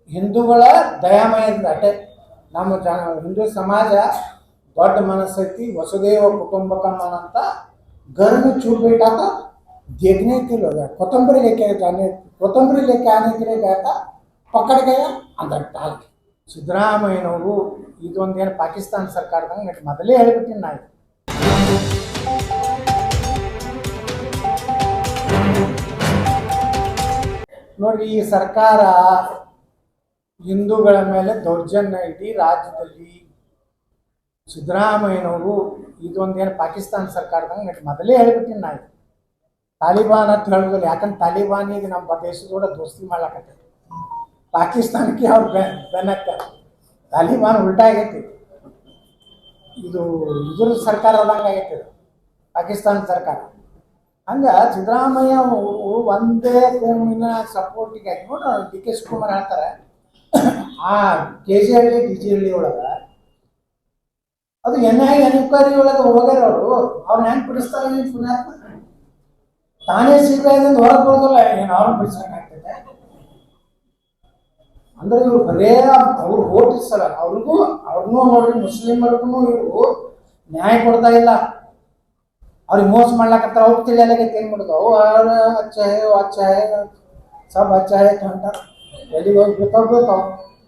ಹಿಂದೂಗಳ ದಯಾಮಯದಿಂದ ಅಟೆ ನಮ್ಮ ಹಿಂದೂ ಸಮಾಜ ದೊಡ್ಡ ಮನಸ್ಸೈತಿ ವಸುದೇವ कुटुंबकम ಅಂತ घर में चूर बैठा था देखने के लिए कोतंबरी लेके आने के लिए गया था पकड़ गया अंदर डाल के ಸಿದ್ದರಾಮಯ್ಯನವರು ಇದೊಂದೇನು ಪಾಕಿಸ್ತಾನ ಸರ್ಕಾರದಂಗೆ ಮೊದಲೇ ಹೇಳ್ಬಿಟ್ಟಿನಿ ನಾ ನೋಡಿ ಈ ಸರ್ಕಾರ ಹಿಂದೂಗಳ ಮೇಲೆ ದೌರ್ಜನ್ಯ ಇಡೀ ರಾಜ್ಯದಲ್ಲಿ ಸಿದ್ದರಾಮಯ್ಯನವರು ಇದೊಂದೇನು ಪಾಕಿಸ್ತಾನ ಸರ್ಕಾರದಂಗೆ ಮೊದಲೇ ಹೇಳ್ಬಿಟ್ಟಿನಿ ನಾ ತಾಲಿಬಾನ್ ಅಂತ ಹೇಳೋದಿಲ್ಲ ಯಾಕಂದ್ರೆ ತಾಲಿಬಾನಿಗೆ ನಮ್ಮ ದೇಶದೊಳಗೆ ದೋಸ್ತಿ ಮಾಡ್ಲಾಕತ್ತೆ ಪಾಕಿಸ್ತಾನಕ್ಕೆ ಅವ್ರು ಬೆನ್ನತ್ತಾರೆ ತಾಲಿಬಾನ್ ಉಲ್ಟಾ ಆಗೈತಿ ಇದು ಇದ್ರ ಸರ್ಕಾರ ಆದಂಗೆ ಆಗೈತಿ ಪಾಕಿಸ್ತಾನ ಸರ್ಕಾರ ಹಂಗೆ ಸಿದ್ದರಾಮಯ್ಯ ಒಂದೇ ಕೋಮಿನ ಸಪೋರ್ಟಿಗೆ ಹಾಕಿ ನೋಡ್ರಿ ಡಿ ಕೆ ಶಿವಕುಮಾರ್ ಹೇಳ್ತಾರೆ ಆ ಕೆ ಜಿ ಹಳ್ಳಿ ಡಿ ಜಿ ಹಳ್ಳಿ ಒಳಗೆ ಅದು ಎನ್ಕ್ವೈರಿ ಒಳಗೆ ಹೋಗ್ಯಾರ ಅವ್ರನ್ನ ಹೆಂಗೆ ಬಿಡಿಸ್ತಾರೆ ನೀವು ಪುಣ್ಯಾತ್ಮ ತಾನೇ ಸಿಬಿಐದಿಂದ ಹೊರಗೆ ಬರೋದಿಲ್ಲ ಏನು ಅವ್ರನ್ನ ಬಿಡಿಸ್ಬೇಕಾಗ್ತದೆ ಅಂದ್ರೆ ಇವ್ರು ಬರೇ ಅವ್ರು ಓಟ್ ಇರ್ಸಲ್ಲ ಅವ್ರಿಗೂ ನೋಡ್ರಿ ಮುಸ್ಲಿಮರಿಗೂ ಇವರು ನ್ಯಾಯ ಕೊಡ್ತಾ ಇಲ್ಲ ಅವ್ರಿಗೆ ಮೋಸ ಮಾಡ್ಲಾಕತ್ತಾರ ಅವ್ರು ತಿಳಿಯಲಾಗೈತೆ ಏನು ಮಾಡೋದು ಅವ್ರು ಅಚ್ಚ ಹೇ ಸಬ್ ಅಚ್ಚ ಹೇ ಅಂತಾರೆ ಎಲ್ಲಿಗೆ ಹೋಗಿ ಗೊತ್ತಾಗ್ಬೇಕು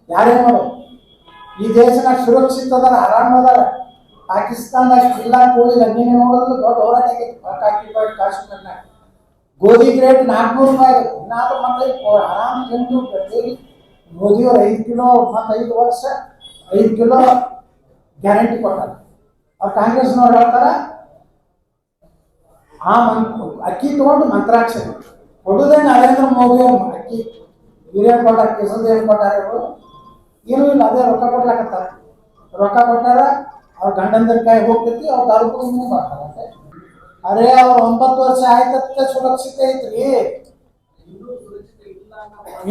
ಯಾರೇನು ಮಾಡೋದು ಈ ದೇಶನಾಗ ಸುರಕ್ಷಿತ ಅದಾರ ಆರಾಮ ಅದಾರ ಪಾಕಿಸ್ತಾನದಾಗ ಇಲ್ಲ ಕೋಳಿಲ್ಲ ನೀನು ನೋಡೋದು ದೊಡ್ಡ ಹೋರಾಟ ಆಗೈತಿ ಕಾಶ್ಮೀರ್ನಾಗ ಗೋಧಿ ರೇಟ್ 400 ರೂಪಾಯಿ ಆಗೈತಿ ಇನ್ನಾದ್ರೂ ಮಕ್ಕಳಿಗೆ ಆರಾಮ ತಿಂದು ಮೋದಿಯವ್ರು 5 ಕಿಲೋ ಮತ್ತು 5 ವರ್ಷ 5 ಕಿಲೋ ಗ್ಯಾರಂಟಿ ಕೊಟ್ಟಾರ ಅವ್ರು ಕಾಂಗ್ರೆಸ್ನವ್ರು ಹೇಳ್ತಾರೆ ಆ ಅಕ್ಕಿ ತೊಗೊಂಡು ಮಂತ್ರಾಕ್ಷರಿ ಕೊಡುದೇ ನರೇಂದ್ರ ಮೋದಿ ಅವ್ರು ಅಕ್ಕಿ ಹಿರಿಯರು ಕೊಟ್ಟಾರ ಕೆಸದ ಏನು ಕೊಟ್ಟಾರ ಇವರು ಏನೂ ಇಲ್ಲ ಅದೇ ರೊಕ್ಕ ಕೊಡ್ಲಾಕತ್ತಾರ ರೊಕ್ಕ ಕೊಟ್ಟಾರ ಅವ್ರ ಗಂಡಂದ್ರ ಕೈ ಹೋಗ್ತೈತಿ ಅವ್ರು ದಾರು ಕುಡಿದು ಮಾಡ್ತಾರಂತೆ ಅರೇ ಅವ್ರು 9 ವರ್ಷ ಆಯ್ತತ್ತೆ ಸುರಕ್ಷಿತ ಐತ್ರಿ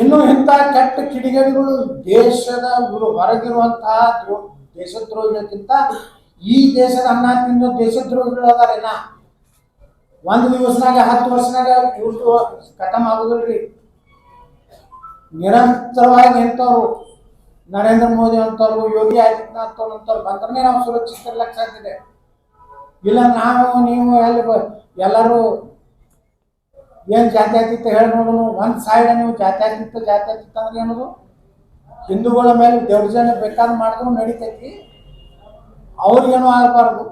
ಇನ್ನು ಇಂಥ ಕೆಟ್ಟ ಕಿಡಿಗೇಡಿಗಳು ದೇಶದ ಹೊರಗಿರುವಂತಹ ದೇಶದ್ರೋಹಿಗಳಿಗಿಂತ ಈ ದೇಶದ ಅನ್ನ ತಿನ್ನೋ ದೇಶದ್ರೋಹಿಗಳು ಅದಾರೇನ ಒಂದು ದಿವಸನಾಗ 10 ವರ್ಷನಾಗ ಇವ್ರದ್ದು ಖತಮ್ ಆಗುದಿಲ್ರಿ ನಿರಂತರವಾಗಿ ಎಂತವ್ರು ನರೇಂದ್ರ ಮೋದಿ ಅಂತವ್ರು ಯೋಗಿ ಆದಿತ್ಯನಾಥ್ ಅಂತವ್ರು ಬಂದ್ರೆ ನಾವು ಸುರಕ್ಷಿತ ಇರ್ಲಕ್ಕೆ ಸಾಧ್ಯ ಇದೆ ಇಲ್ಲ ನಾವು ನೀವು ಎಲ್ಲರೂ ಏನು ಜಾತ್ಯತೀತ ಹೇಳಿ ನೋಡೋಣ ಒಂದು ಸೈಡ್ ನೀವು ಜಾತ್ಯತೀತ ಅಂದ್ರೆ ಏನದು ಹಿಂದೂಗಳ ಮೇಲೆ ದೌರ್ಜನ್ಯ ಬೇಕಾದ್ರೆ ಮಾಡಿದ್ರು ನಡೀತೈತಿ ಅವ್ರಿಗೇನು ಆಗಬಾರ್ದು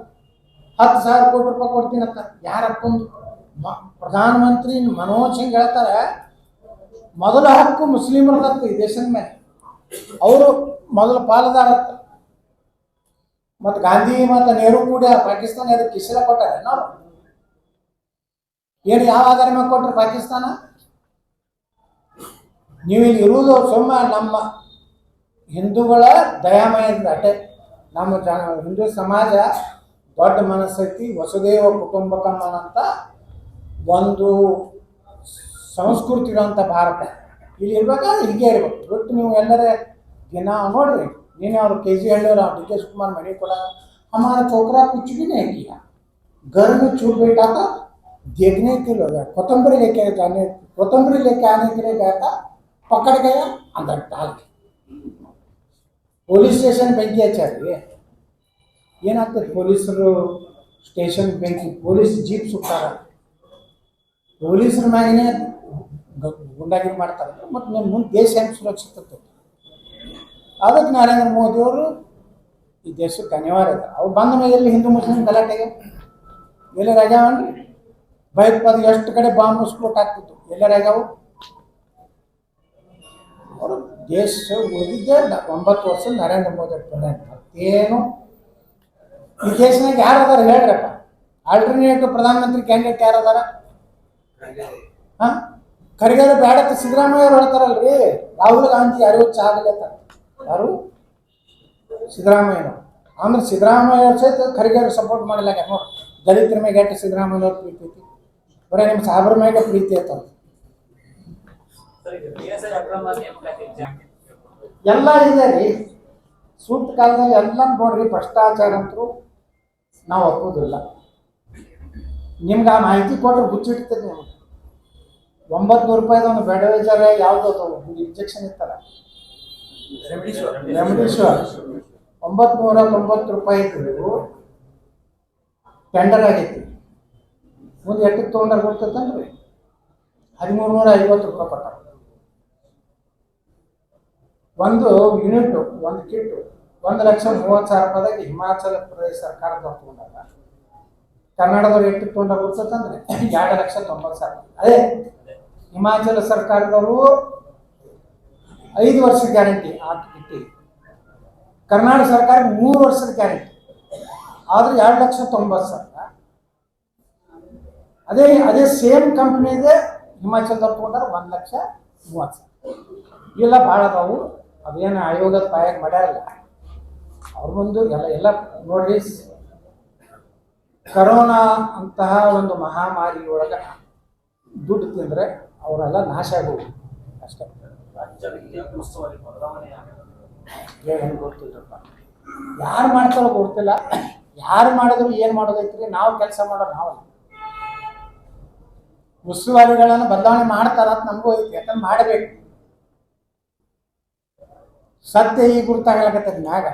10,000 ಕೋಟಿ ರೂಪಾಯಿ ಕೊಡ್ತೀನಿ ಅಂತ ಯಾರಕ್ಕೊಂದು ಪ್ರಧಾನಮಂತ್ರಿ ಮನಮೋಹನ್ ಸಿಂಗ್ ಹೇಳ್ತಾರೆ ಮೊದಲ ಹಕ್ಕು ಮುಸ್ಲಿಮರದತ್ತ ಈ ದೇಶದ ಮೇಲೆ ಅವರು ಮೊದಲು ಪಾಲುದಾರತ್ತ ಮತ್ತು ಗಾಂಧಿ ಮತ್ತು ನೆಹರು ಕೂಡ ಪಾಕಿಸ್ತಾನ ಅದಕ್ಕೆ ಕಿಸಿಲ ಕೊಟ್ಟಾರೆ ನಾವು ಏನು ಯಾವ ಆಧಾರ ಮೇಲೆ ಕೊಟ್ಟರು ಪಾಕಿಸ್ತಾನ ನೀವು ಇಲ್ಲಿ ಇರುವುದು ಸುಮ್ಮ ನಮ್ಮ ಹಿಂದೂಗಳ ದಯಾಮಯದಿಂದ ಅಟೆ ನಮ್ಮ ಹಿಂದೂ ಸಮಾಜ ದೊಡ್ಡ ಮನಸ್ಸೈತಿ ವಸುದೇವ ಕುಟುಂಬಕಂ ಅಂತ ಒಂದು ಸಂಸ್ಕೃತಿ ಇರುವಂಥ ಭಾರತ ಇಲ್ಲಿ ಇರ್ಬೇಕಾದ್ರೆ ಹೀಗೆ ಇರ್ಬೇಕು ಬಿಟ್ಟು ನೀವು ಎಲ್ಲರೇ ದಿನ ನೋಡ್ರಿ ನೀನೇ ಅವ್ರು ಕೆ ಜಿ ಹಳ್ಳಿಯವ್ರು ಡಿ ಕೆ ಶಿವಕುಮಾರ್ ಮನೆ ಕೊಡ हमारा छोकरा कुछ भी नहीं किया घर में चूर बैठा था देखने के लिए कोतंबरी लेके आने के लिए गया था पकड़ गया अंदर डाल के ಪೊಲೀಸ್ ಸ್ಟೇಷನ್ ಬೆಂಕಿ ಹಚ್ಚಾರಿ ಏನಾಗ್ತದೆ ಪೊಲೀಸರು ಸ್ಟೇಷನ್ ಬೆಂಕಿ ಪೊಲೀಸ್ ಜೀಪ್ ಸುತ್ತಾರ ಪೊಲೀಸರ ಮ್ಯಾಗನೇ ಗುಂಡಾಗಿರಿ ಮಾಡ್ತಾರೆ ಮತ್ತು ನಿಮ್ಮ ಮುಂದೆ ದೇಶ ಹೆಂಗೆ ಸುರಕ್ಷಿತ ಅದಕ್ಕೆ ನರೇಂದ್ರ ಮೋದಿಯವರು ಈ ದೇಶಕ್ಕೆ ಅನಿವಾರ್ಯ ಇದೆ ಅವ್ರು ಬಂದ ಮೇಲೆ ಎಲ್ಲಿ ಹಿಂದೂ ಮುಸ್ಲಿಂ ಗಲಾಟೆಗೆ ಎಲ್ಲಿ ರಜಾವನ್ರಿ ಭಯೋತ್ಪಾದಕ ಎಷ್ಟು ಕಡೆ ಬಾಂಬ್ ಸ್ಫೋಟ ಆಗ್ತಿತ್ತು ಎಲ್ಲ ರಜಾವು ಅವರು ದೇಶ ಉಳಿದಿದ್ದೇ 9 ವರ್ಷ ನರೇಂದ್ರ ಮೋದಿ ಮತ್ತೇನು ಈ ದೇಶನಾಗ ಯಾರು ಅದಾರ ಹೇಳ್ರಪ್ಪ ಆಲ್ಟರ್ನೇಟಿವ್ ಪ್ರಧಾನಮಂತ್ರಿ ಕ್ಯಾಂಡಿಡೇಟ್ ಯಾರು ಅದಾರ ಹಾಂ ಖರ್ಗೆ ಬೇಡಕ್ಕೆ ಸಿದ್ದರಾಮಯ್ಯ ಅವ್ರು ಹೇಳ್ತಾರಲ್ರಿ ರಾಹುಲ್ ಗಾಂಧಿ ಯಾರಿಗೂ ಚಾಗಲತ್ತ ಯಾರು ಸಿದ್ದರಾಮಯ್ಯನವರು ಆಮೇಲೆ ಸಿದ್ದರಾಮಯ್ಯ ಸಹಿತ ಖರ್ಗೆ ಸಪೋರ್ಟ್ ಮಾಡಲಾಗ ನೋಡಿ ದಲಿತರ ಮೇಲೆ ಎಷ್ಟು ಸಿದ್ದರಾಮಯ್ಯವ್ರ ಪ್ರೀತಿ ಐತಿ ಬರೀ ನಿಮ್ಮ ಸಾಬ್ರ ಮ್ಯಾಗ ಪ್ರೀತಿ ಐತಲ್ಲ ಎಲ್ಲ ಇದೆ ರೀ ಸೂಕ್ತ ಕಾಲದಲ್ಲಿ ಎಲ್ಲ ನೋಡ್ರಿ ಭ್ರಷ್ಟಾಚಾರ ಅಂತೂ ನಾವು ಒಪ್ಪೋದಿಲ್ಲ ನಿಮ್ಗೆ ಆ ಮಾಹಿತಿ ಕೊಟ್ಟರೆ ಹುಚ್ಚಿಡ್ತದೆ ನಿಮ್ಗೆ 900 ರೂಪಾಯಿದ ಒಂದು ಬೆಡವೇಜರ್ ಯಾವುದೋ ಒಂದು ಇಂಜೆಕ್ಷನ್ ಇರ್ತಾರೆ ರೆಮಿಡಿಶ್ವರ್ 990 ರೂಪಾಯಿ ಟೆಂಡರ್ ಆಗೈತಿ. ಮುಂದೆ ಎಷ್ಟಕ್ಕೆ ತೊಗೊಂಡಾರ ಗೊತ್ತೈತನ್ರಿ? 1350 ರೂಪಾಯಿ ಕೊಟ್ಟಾರ. ಒಂದು ಯೂನಿಟ್, ಒಂದು ಕಿಟ್ 1,30,30,000 ರೂಪಾಯಿದಾಗ ಹಿಮಾಚಲ ಪ್ರದೇಶ ಸರ್ಕಾರದವ್ರು ತೊಗೊಂಡಾರ. ಕರ್ನಾಟಕದವ್ರು ಎಷ್ಟು ತೊಗೊಂಡಾರ ಗೊತ್ತಂದ್ರೆ 2,90,000. ಅದೇ ಹಿಮಾಚಲ ಸರ್ಕಾರದವರು 5 ವರ್ಷದ ಗ್ಯಾರಂಟಿ ಆ ಕಿಟ್ಟಿ, ಕರ್ನಾಟಕ ಸರ್ಕಾರ 3 ವರ್ಷದ ಗ್ಯಾರಂಟಿ, ಆದ್ರೆ 2,90,000. ಅದೇ ಸೇಮ್ ಕಂಪ್ನಿದೆ ಹಿಮಾಚಲದವ್ರು ತೊಗೊಂಡಾರ 1,30,30,000. ಇಲ್ಲ ಭಾಳ ಅದಾವು, ಅದೇನು ಆಯೋಗದ ಪಾಯಾಗ ಮಾಡ್ಯಾರಲ್ಲ ಅವ್ರ ಮುಂದೆ ಎಲ್ಲ ನೋಡಿ. ಕರೋನಾ ಅಂತಹ ಒಂದು ಮಹಾಮಾರಿ ಒಳಗೆ ದುಡ್ಡು ತಿಂದರೆ ಅವರೆಲ್ಲ ನಾಶ ಆಗೋದು ಅಷ್ಟೇ. ಏನು ಗೊತ್ತಿಲ್ಲಪ್ಪ, ಯಾರು ಮಾಡ್ತಾರೋ ಗೊತ್ತಿಲ್ಲ. ಯಾರು ಮಾಡಿದ್ರು ಏನು ಮಾಡೋದೈತ್ರಿ, ನಾವು ಕೆಲಸ ಮಾಡೋರು ನಾವಲ್ಲ. ಉಸ್ತುವಾರಿಗಳನ್ನು ಬದಲಾವಣೆ ಮಾಡ್ತಾರ ಅಂತ ನಮಗೂ ಐತಿ, ಯಾಕಂದ್ರೆ ಮಾಡಬೇಕು. ಸತ್ಯ ಈಗ ಗುರುತಾಗಲಾಗತ್ತದ ಮ್ಯಾಗ.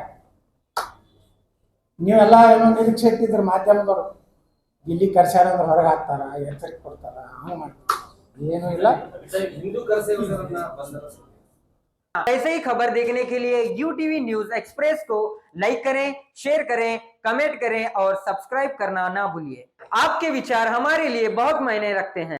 ನೀವೆಲ್ಲ ಏನೋ ನಿರೀಕ್ಷೆ ಇಟ್ಟಿದ್ರು ಮಾಧ್ಯಮದವರು, ಇಲ್ಲಿ ಕರ್ಸ್ಯಾರ ಅಂದ್ರೆ ಹೊರಗೆ ಹಾಕ್ತಾರ, ಎಚ್ಚರಿಕೆ ಕೊಡ್ತಾರ, ಹಂಗೆ ಮಾಡ್ತಾರೆ. ಏನೂ ಇಲ್ಲ. ऐसे ही खबर देखने के लिए UTV न्यूज एक्सप्रेस को लाइक करें, शेयर करें, कमेंट करें और सब्सक्राइब करना ना भूलिए। आपके विचार हमारे लिए बहुत मायने रखते हैं।